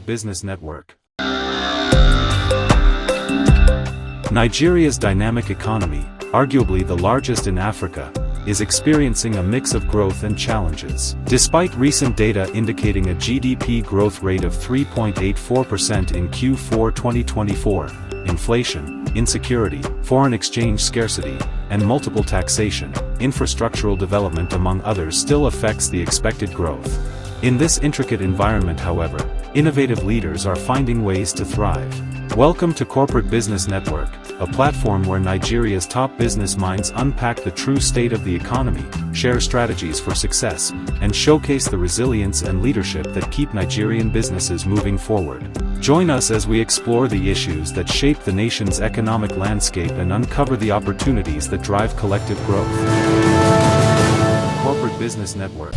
Business Network. Nigeria's dynamic economy, arguably the largest in Africa, is experiencing a mix of growth and challenges. Despite recent data indicating a GDP growth rate of 3.84% in Q4 2024, inflation, insecurity, foreign exchange scarcity, and multiple taxation, infrastructural development among others still affects the expected growth. In this intricate environment, however, innovative leaders are finding ways to thrive. Welcome to Corporate Business Network, a platform where Nigeria's top business minds unpack the true state of the economy, share strategies for success, and showcase the resilience and leadership that keep Nigerian businesses moving forward. Join us as we explore the issues that shape the nation's economic landscape and uncover the opportunities that drive collective growth. Corporate Business Network.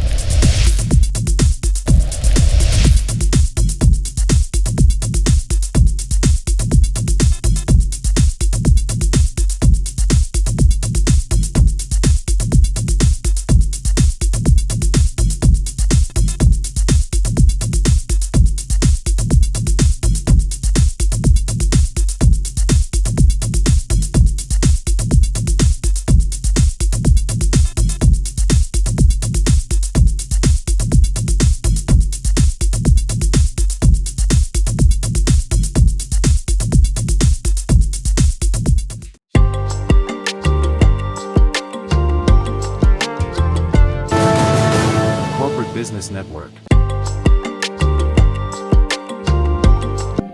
Business Network.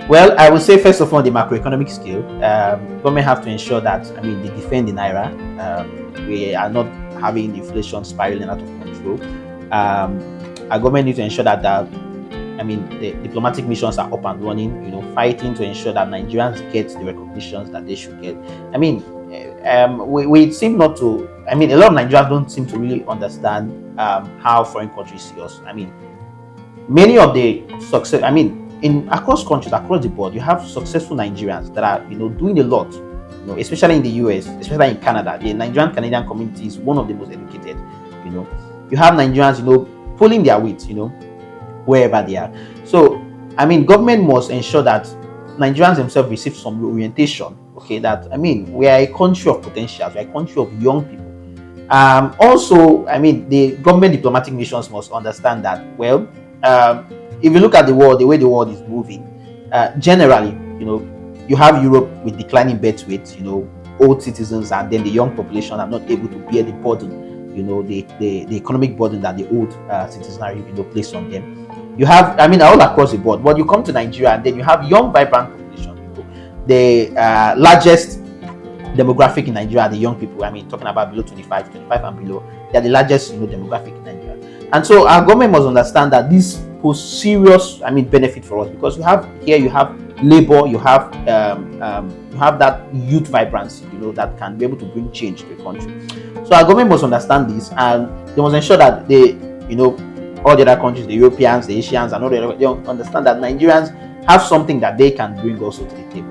Well, I would say first of all, the macroeconomic scale, government have to ensure that they defend the naira. We are not having inflation spiraling out of control. Our government needs to ensure that the diplomatic missions are up and running. Fighting to ensure that Nigerians get the recognitions that they should get. We seem not to. A lot of Nigerians don't seem to really understand how foreign countries see us. Many of the success. In across countries, across the board, you have successful Nigerians that are doing a lot. Especially in the US, especially in Canada, the Nigerian Canadian community is one of the most educated. You have Nigerians pulling their weight. Wherever they are. So government must ensure that Nigerians themselves receive some orientation. That we are a country of potentials, we are a country of young people. Also, the government diplomatic missions must understand that, if you look at the world, the way the world is moving, generally, you have Europe with declining birth rates, old citizens, and then the young population are not able to bear the burden, the economic burden that the old citizenry, place on them. You have, all across the board, but you come to Nigeria and then you have young, vibrant population, the largest demographic in Nigeria are the young people. Talking about below 25 and below, they are the largest demographic in Nigeria. And so our government must understand that this poses serious benefit for us, because you have labor, you have that youth vibrancy, that can be able to bring change to the country. So our government must understand this, and they must ensure that they all the other countries, the Europeans, the Asians, and all the other, they understand that Nigerians have something that they can bring also to the table.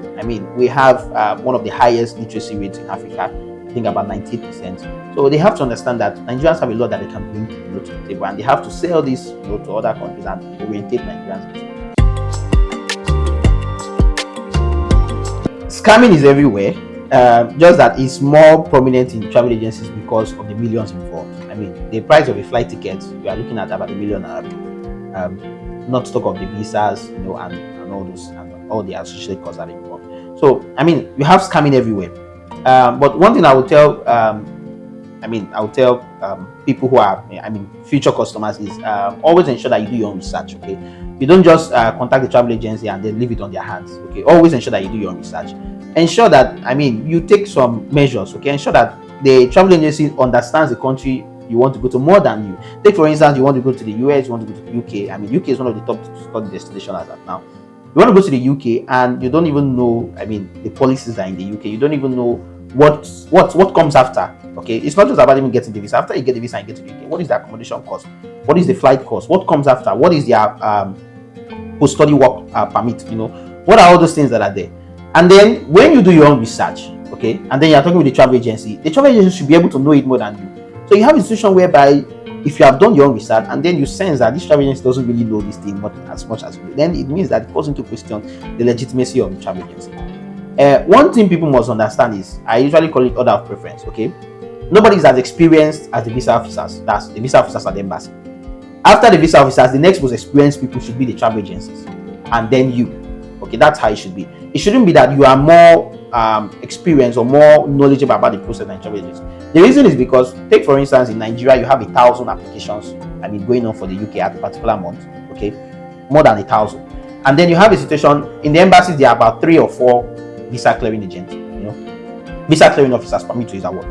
We have one of the highest literacy rates in Africa, I think about 98%. So they have to understand that Nigerians have a lot that they can bring to the table, and they have to sell this to other countries and orientate Nigerians. Scamming is everywhere, just that it's more prominent in travel agencies because of the millions involved. The price of a flight ticket, we are looking at about $1 million, not to talk of the visas, and all those, and all the associated costs that are involved. So, you have scamming everywhere. But one thing I would tell, people who are, future customers is always ensure that you do your own research. You don't just contact the travel agency and then leave it on their hands. Always ensure that you do your own research. Ensure that you take some measures. Ensure that the travel agency understands the country you want to go to more than you. Take for instance, you want to go to the US, you want to go to the UK. UK is one of the top study destinations as of now. You want to go to the UK and you don't even know, the policies that are in the UK. You don't even know what comes after. It's not just about even getting the visa. After you get the visa and get to the UK, what is the accommodation cost? What is the flight cost? What comes after? What is their post-study work permit? What are all those things that are there? And then when you do your own research, and then you're talking with the travel agency should be able to know it more than you. So you have a situation whereby if you have done your own research and then you sense that this travel agency doesn't really know this thing as much as you do, then it means that it calls into question the legitimacy of the travel agency. One thing people must understand is, I usually call it order of preference. Okay, nobody is as experienced as the visa officers. That's the visa officers at the embassy. After the visa officers, the next most experienced people should be the travel agencies, and then you. Okay, that's how it should be. It shouldn't be that you are more experienced or more knowledgeable about the process than travel agencies. The reason is because, take for instance, in Nigeria, you have 1,000 applications. Going on for the UK at a particular month. Okay, more than 1,000, and then you have a situation in the embassies. There are about 3 or 4 visa clearing agents. Visa clearing officers. Permit to use that word.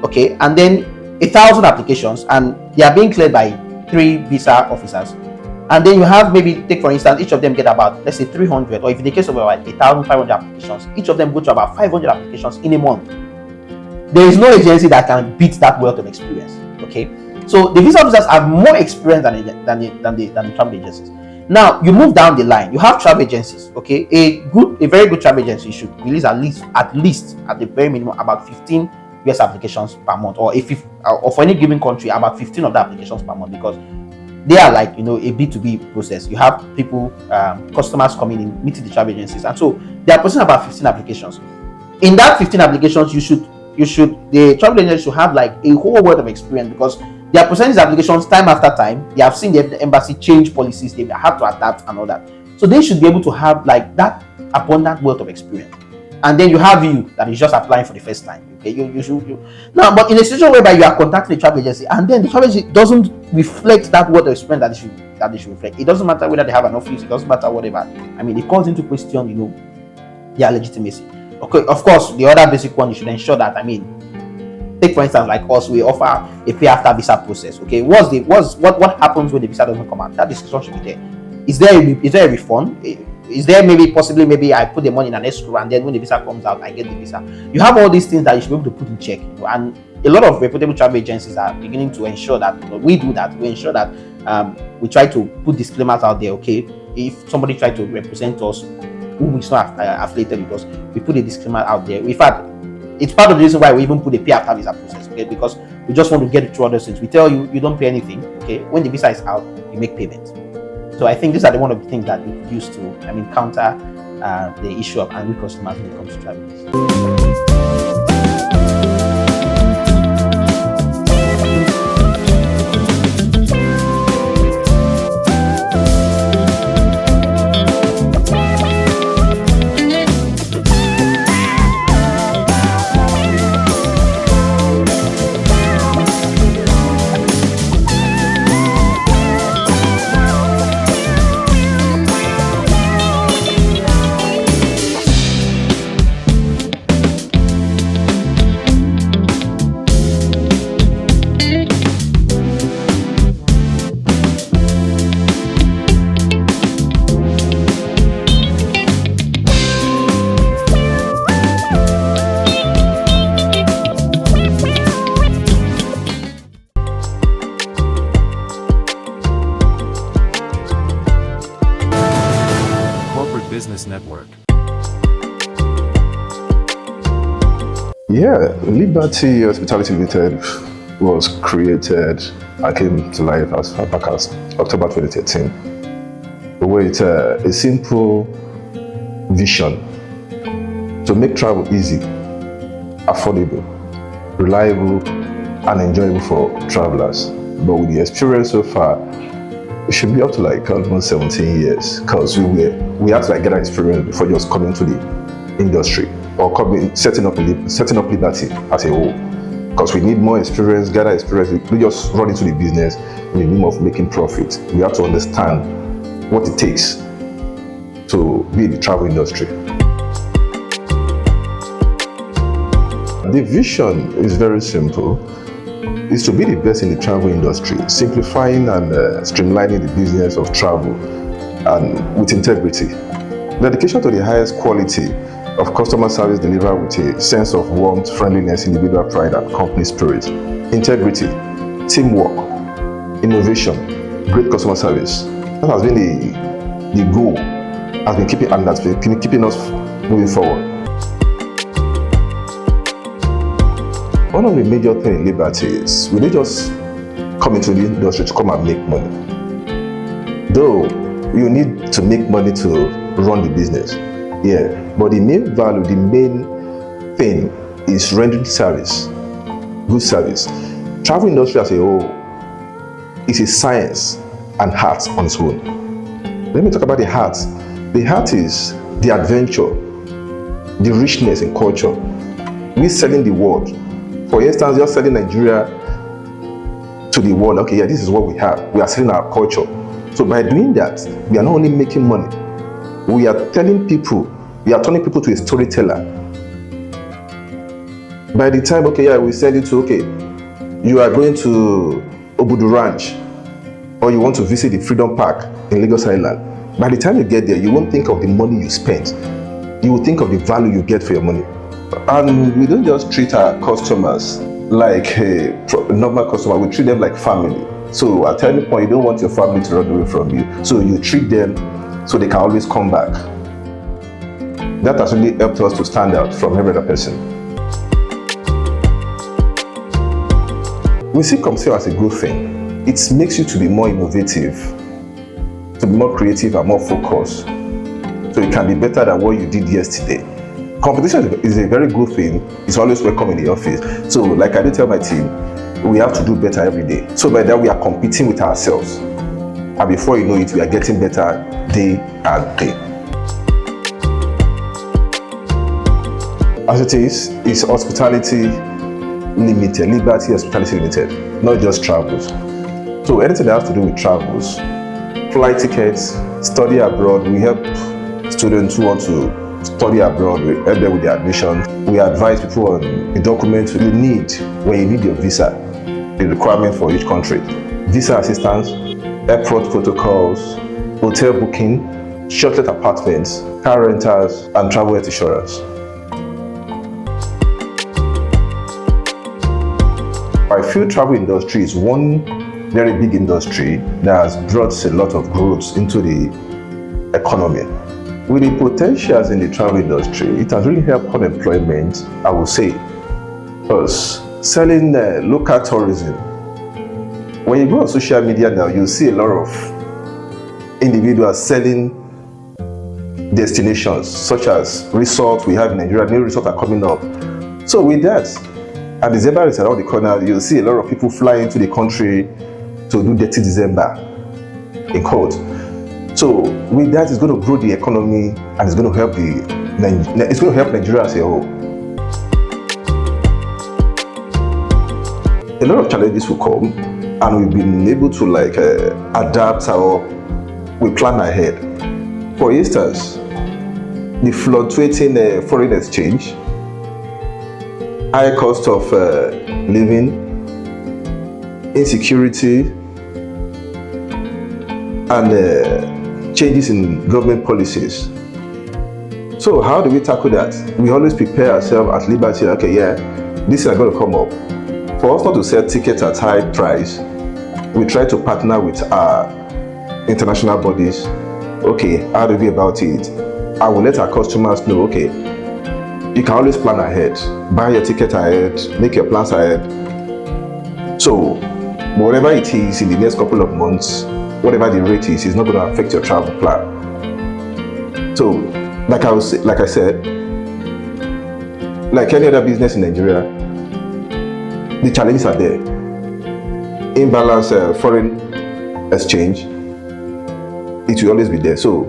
Okay, and then 1,000 applications, and they are being cleared by 3 visa officers. And then you have, maybe, take for instance, each of them get about, let's say, 300, or if in the case of about 1,500 applications, each of them go to about 500 applications in a month. There is no agency that can beat that wealth of experience. Okay, so the visa officers have more experience than the travel agencies. Now you move down the line, you have travel agencies. Okay, a very good travel agency should release at least at the very minimum about 15 US applications per month, or for any given country about 15 of the applications per month, because they are like, a B2B process. You have people, customers coming in, meeting the travel agencies, and so they are processing about 15 applications. In that 15 applications, the travel agency should have like a whole world of experience, because they are processing these applications time after time. They have seen the embassy change policies, they have to adapt and all that. So they should be able to have like that abundant wealth of experience. And then you have you that is just applying for the first time. Okay, you should now, but in a situation whereby you are contacting the travel agency and then the travel agency doesn't reflect that wealth of experience that they should reflect. It doesn't matter whether they have an office, it doesn't matter whatever. It calls into question, their legitimacy. Okay, of course, the other basic one, you should ensure that, take for instance, like us, we offer a pay after visa process. Okay, what happens when the visa doesn't come out? That discussion should be there. Is there a refund? Is there maybe I put the money in an escrow, and then when the visa comes out, I get the visa? You have all these things that you should be able to put in check. And a lot of reputable travel agencies are beginning to ensure that we do that. We ensure that we try to put disclaimers out there. Okay, if somebody tries to represent us who is not affiliated with us, we put a disclaimer out there. In fact, it's part of the reason why we even put a pay after visa process. Okay, because we just want to get it through other things. We tell you don't pay anything. Okay, when the visa is out, you make payment. So I think these are one of the things that we could use to, counter the issue of angry customers when it comes to travel. Business Network. Yeah, Liberty Hospitality Limited was created, I came to life as far back as October 2013. With a simple vision to make travel easy, affordable, reliable, and enjoyable for travelers. But with the experience so far, it should be up to like almost 17 years, because we had to get an experience before just coming to the industry or setting up Liberty as a whole. Because we need more experience, gather experience. We just run into the business in the name of making profit. We have to understand what it takes to be in the travel industry. The vision is very simple. Is to be the best in the travel industry, simplifying and streamlining the business of travel, and with integrity. Dedication to the highest quality of customer service delivered with a sense of warmth, friendliness, individual pride, and company spirit. Integrity, teamwork, innovation, great customer service. That has been the goal, has been keeping us moving forward. One of the major things in Liberty is we didn't just come into the industry to come and make money. Though you need to make money to run the business, yeah, but the main value, the main thing is rendering service, good service. Travel industry as a whole is a science and art on its own. Let me talk about the art. The art is the adventure, the richness in culture. We're selling the world. For instance, just selling Nigeria to the world. Okay, yeah, this is what we have. We are selling our culture. So by doing that, we are not only making money, we are telling people, we are turning people to a storyteller. By the time, okay, yeah, we sell it to, okay, you are going to Obudu Ranch, or you want to visit the Freedom Park in Lagos Island. By the time you get there, you won't think of the money you spent. You will think of the value you get for your money. And we don't just treat our customers like a normal customer, we treat them like family. So at any point, you don't want your family to run away from you. So you treat them so they can always come back. That has really helped us to stand out from every other person. We see commercial as a good thing. It makes you to be more innovative, to be more creative and more focused. So it can be better than what you did yesterday. Competition is a very good thing. It's always welcome in the office. So like I do tell my team, we have to do better every day. So by that we are competing with ourselves. And before you know it, we are getting better day and day. As it is, it's Hospitality Limited, Liberty Hospitality Limited, not just travels. So anything that has to do with travels, flight tickets, study abroad, we help students who want to study abroad, we help them with their admission. We advise people on the documents you need when you need your visa, the requirement for each country. Visa assistance, airport protocols, hotel booking, short-let apartments, car rentals, and travel health insurance. I feel travel industry is one very big industry that has brought a lot of growth into the economy. With the potentials in the travel industry, it has really helped unemployment, I would say. Because selling local tourism, when you go on social media now, you see a lot of individuals selling destinations, such as resorts we have in Nigeria. New resorts are coming up. So with that, and December is around the corner, you'll see a lot of people fly into the country to do Dirty December, in quote. So with that, it's going to grow the economy and it's going to help Nigeria as a whole. A lot of challenges will come, and we've been able to adapt or we plan ahead. For instance, the fluctuating foreign exchange, high cost of living, insecurity, and changes in government policies. So how do we tackle that? We always prepare ourselves at Liberty. Okay, yeah, this is going to come up. For us not to sell tickets at high price, we try to partner with our international bodies. Okay, how do we about it? I will let our customers know, okay, you can always plan ahead. Buy your ticket ahead, make your plans ahead. So whatever it is in the next couple of months, whatever the rate is not going to affect your travel plan. So like I said, like any other business in Nigeria, the challenges are there. Imbalance foreign exchange, it will always be there. So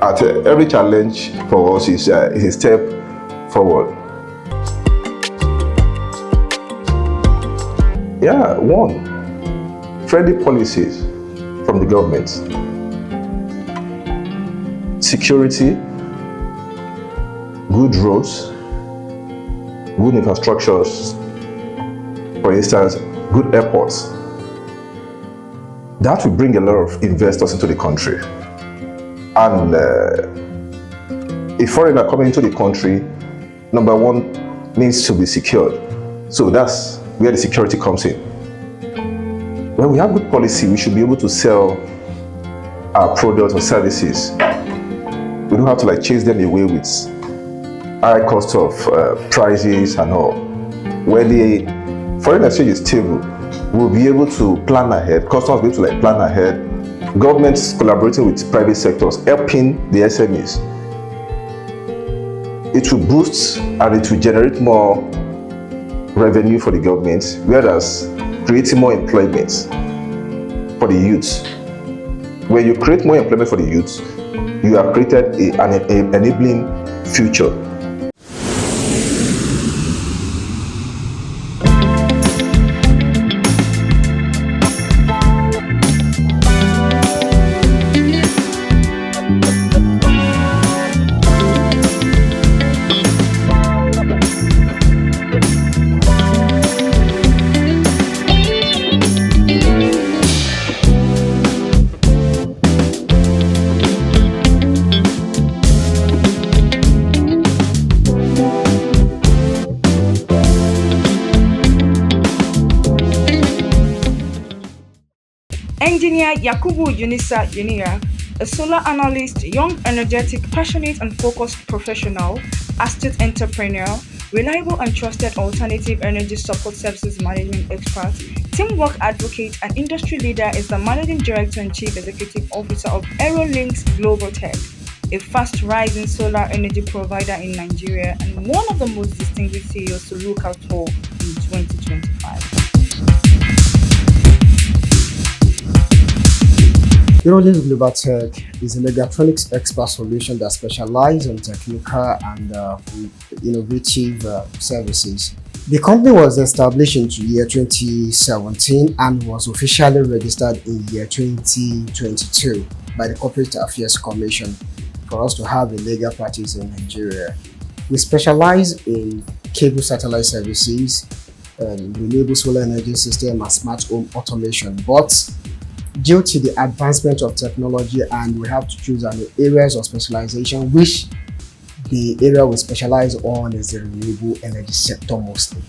at every challenge for us is a step forward. Yeah, one, friendly policies from the government. Security, good roads, good infrastructures, for instance, good airports. That will bring a lot of investors into the country. And a foreigner coming into the country, number one, needs to be secured. So that's where the security comes in. When we have good policy, we should be able to sell our products or services. We don't have to chase them away with high cost of prices and all. When the foreign exchange is stable, we'll be able to plan ahead, customers will be able to plan ahead, governments collaborating with private sectors, helping the SMEs. It will boost and it will generate more revenue for the government, whereas creating more employment for the youth. When you create more employment for the youth, you have created an enabling future. Engineer Yakubu Yunisa Yuniya, a solar analyst, young, energetic, passionate and focused professional, astute entrepreneur, reliable and trusted alternative energy support services management expert, teamwork advocate and industry leader, is the managing director and chief executive officer of Herolink's Global Tech, a fast-rising solar energy provider in Nigeria and one of the most distinguished CEOs to look out for in 2025. Herolink Global Tech is a mechatronics expert solution that specializes in technical and innovative services. The company was established in the year 2017 and was officially registered in year 2022 by the Corporate Affairs Commission for us to have a legal practice in Nigeria. We specialize in cable satellite services, renewable solar energy system and smart home automation, but due to the advancement of technology and we have to choose areas of specialization, which the area we specialize on is the renewable energy sector mostly.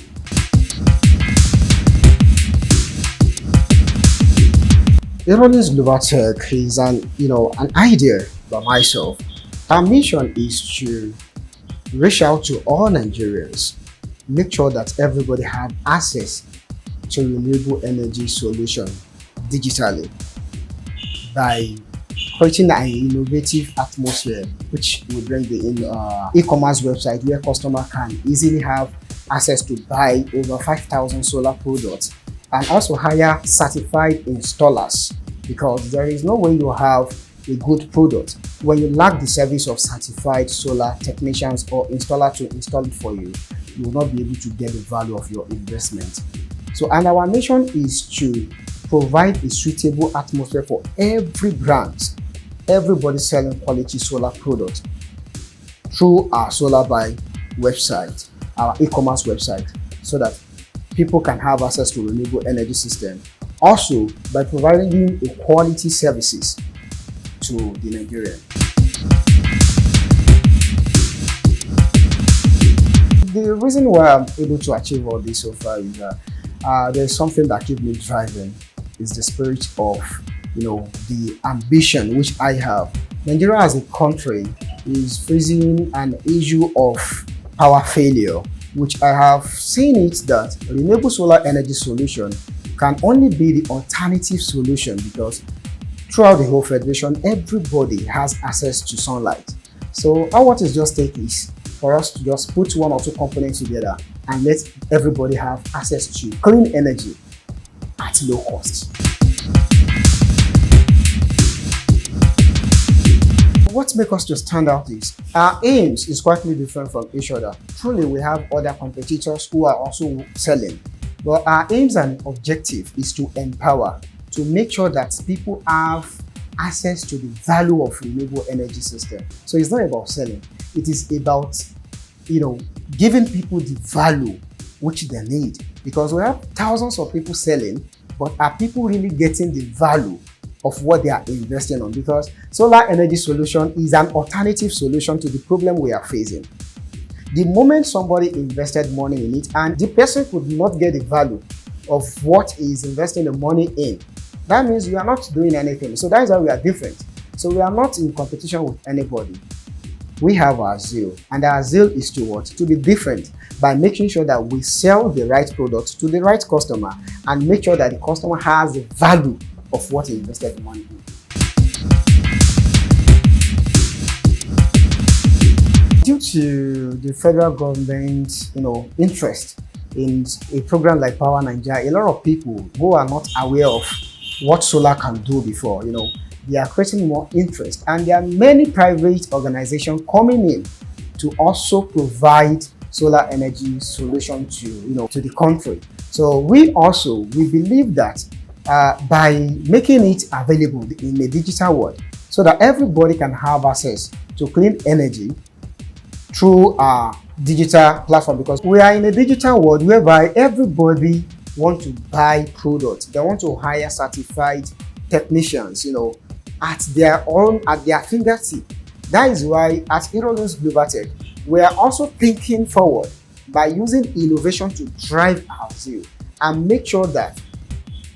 Herolink's Global Tech is an idea by myself. Our mission is to reach out to all Nigerians, make sure that everybody have access to renewable energy solution digitally by creating an innovative atmosphere which will bring the e-commerce website where customer can easily have access to buy over 5,000 solar products and also hire certified installers, because there is no way you have a good product when you lack the service of certified solar technicians or installer to install it for you. You will not be able to get the value of your investment. So, and our mission is to provide a suitable atmosphere for every brand, everybody selling quality solar products through our Solar Buy website, our e-commerce website, so that people can have access to renewable energy system. Also, by providing a quality services to the Nigerian. The reason why I'm able to achieve all this so far is that there's something that keeps me driving. Is the spirit of the ambition which I have. Nigeria as a country is facing an issue of power failure, which I have seen it that renewable solar energy solution can only be the alternative solution, because throughout the whole federation everybody has access to sunlight. So what is just take is for us to just put one or two components together and let everybody have access to clean energy at low cost. What makes us to stand out is our aims is quite different from each other. Truly, we have other competitors who are also selling, but our aims and objective is to empower, to make sure that people have access to the value of renewable energy system. So it's not about selling; it is about giving people the value which they need, because we have thousands of people selling, but are people really getting the value of what they are investing on? Because solar energy solution is an alternative solution to the problem we are facing. The moment somebody invested money in it and the person could not get the value of what he is investing the money in, that means we are not doing anything. So that is why we are different. So we are not in competition with anybody. we have our zeal, and our zeal is to what? To be different by making sure that we sell the right product to the right customer and make sure that the customer has the value of what he invested the money in. Due to the federal government's, interest in a program like Power Nigeria, a lot of people who are not aware of what solar can do before, they are creating more interest, and there are many private organizations coming in to also provide solar energy solution to the country. So we believe that by making it available in a digital world, so that everybody can have access to clean energy through our digital platform, because we are in a digital world whereby everybody want to buy products. They want to hire certified technicians, at their fingertip. That is why at Herolink Global Tech, we are also thinking forward by using innovation to drive our zeal and make sure that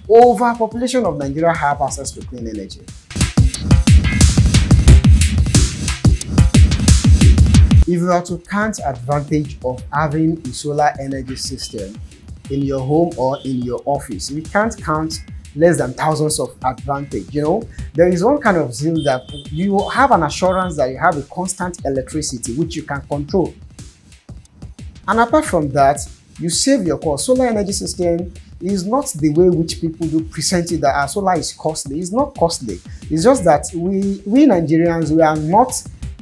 overpopulation of Nigeria have access to clean energy. If you are to count advantage of having a solar energy system in your home or in your office, we can't count less than thousands of advantage. There is one kind of zeal that you have an assurance that you have a constant electricity which you can control. And apart from that, you save your cost. Solar energy system is not the way which people do present it, that our solar is costly. It's not costly. It's just that we Nigerians, we are not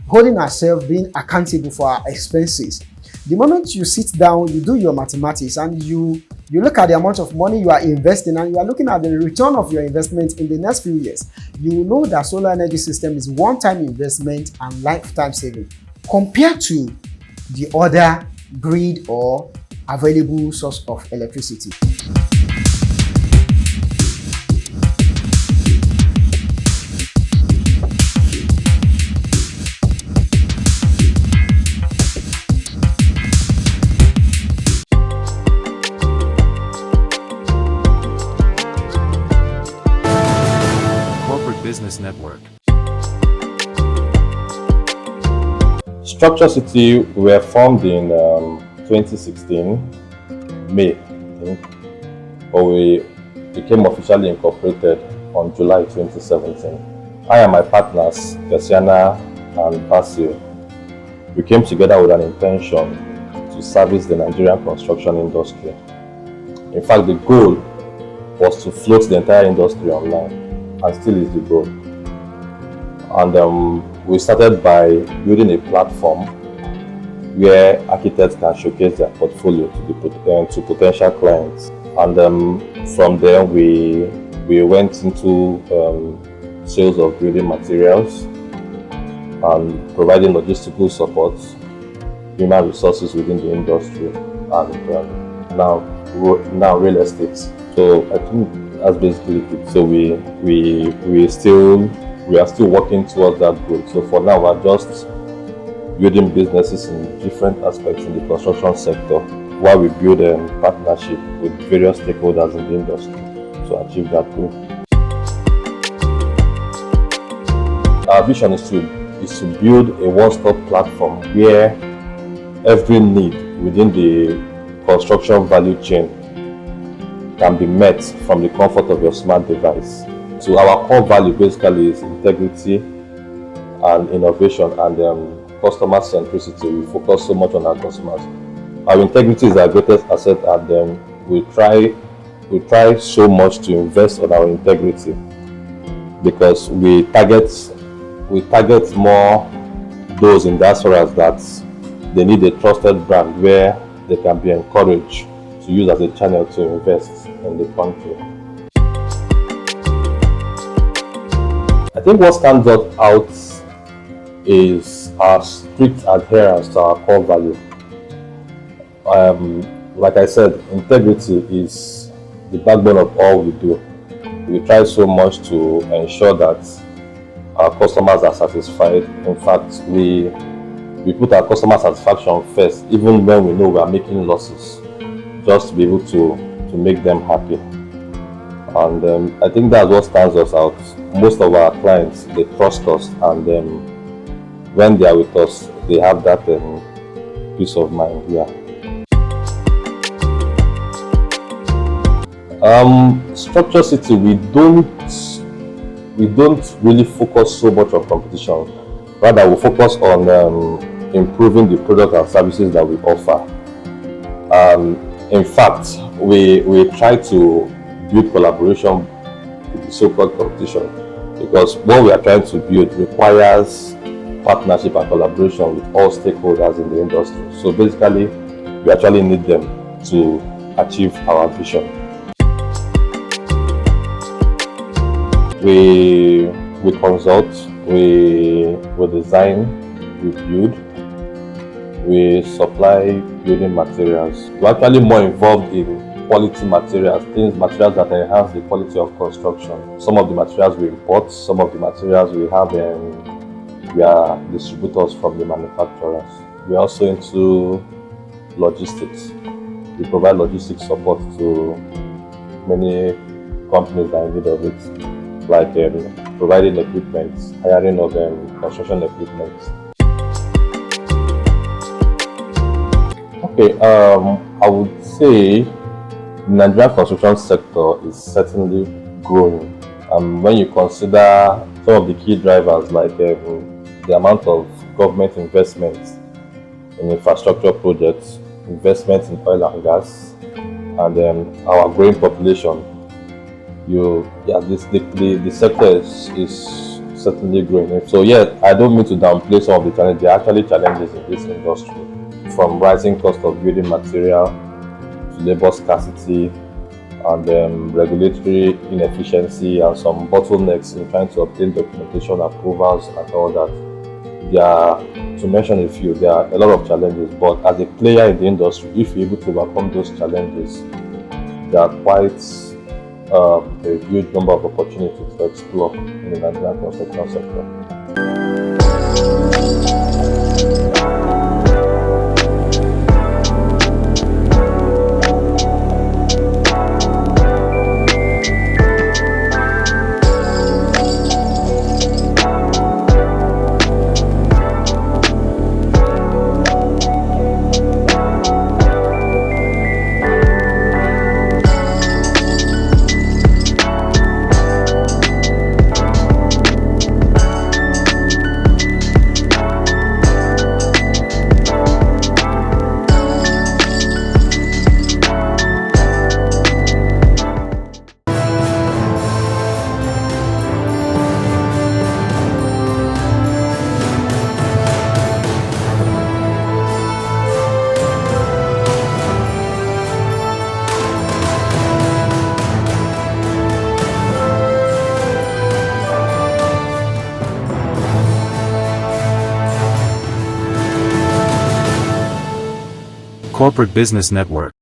holding ourselves being accountable for our expenses. The moment you sit down, you do your mathematics, and you look at the amount of money you are investing, and you are looking at the return of your investment in the next few years, you will know that solar energy system is one-time investment and lifetime saving compared to the other grid or available source of electricity. Business Network. Structure City were formed in 2016, May, I think, but we became officially incorporated on July 2017. I and my partners, Kasiana and Basil, we came together with an intention to service the Nigerian construction industry. In fact, the goal was to float the entire industry online, and still is the goal. And we started by building a platform where architects can showcase their portfolio to potential clients. And from there, we went into sales of building materials and providing logistical support, human resources within the industry, and now real estate. So I think that's basically it. So we are still working towards that goal. So for now, we're just building businesses in different aspects in the construction sector, while we build a partnership with various stakeholders in the industry to achieve that goal. Our vision is to build a one-stop platform where every need within the construction value chain can be met from the comfort of your smart device. So our core value basically is integrity and innovation and customer centricity. We focus so much on our customers. Our integrity is our greatest asset, and we try so much to invest on our integrity, because we target more those in diasporas that they need a trusted brand where they can be encouraged to use as a channel to invest in the country. I think what stands out is our strict adherence to our core value. Like I said, integrity is the backbone of all we do. We try so much to ensure that our customers are satisfied. In fact, we put our customer satisfaction first, even when we know we are making losses, just to be able to make them happy. And I think that's what stands us out. Most of our clients, they trust us, and when they are with us, they have that peace of mind. Yeah. Structure City, we don't really focus so much on competition. Rather, we focus on improving the product and services that we offer. In fact, we try to build collaboration with the so-called competition, because what we are trying to build requires partnership and collaboration with all stakeholders in the industry. So basically, we actually need them to achieve our vision. We consult, we design, we build, we supply building materials. We're actually more involved in quality materials that enhance the quality of construction. Some of the materials we import, some of the materials we have, we are distributors from the manufacturers. We're also into logistics. We provide logistics support to many companies that are in need of it, like providing equipment, hiring of construction equipment. Okay, I would say the Nigerian construction sector is certainly growing. When you consider some of the key drivers, like the amount of government investment in infrastructure projects, investment in oil and gas, and our growing population, the sector is certainly growing. So yeah, I don't mean to downplay some of the challenges. There are actually challenges in this industry, from rising cost of building material to labor scarcity and regulatory inefficiency and some bottlenecks in trying to obtain documentation approvals and all that. To mention a few, there are a lot of challenges, but as a player in the industry, if you're able to overcome those challenges, there are quite a huge number of opportunities to explore in the Nigerian construction sector. Corporate Business Network.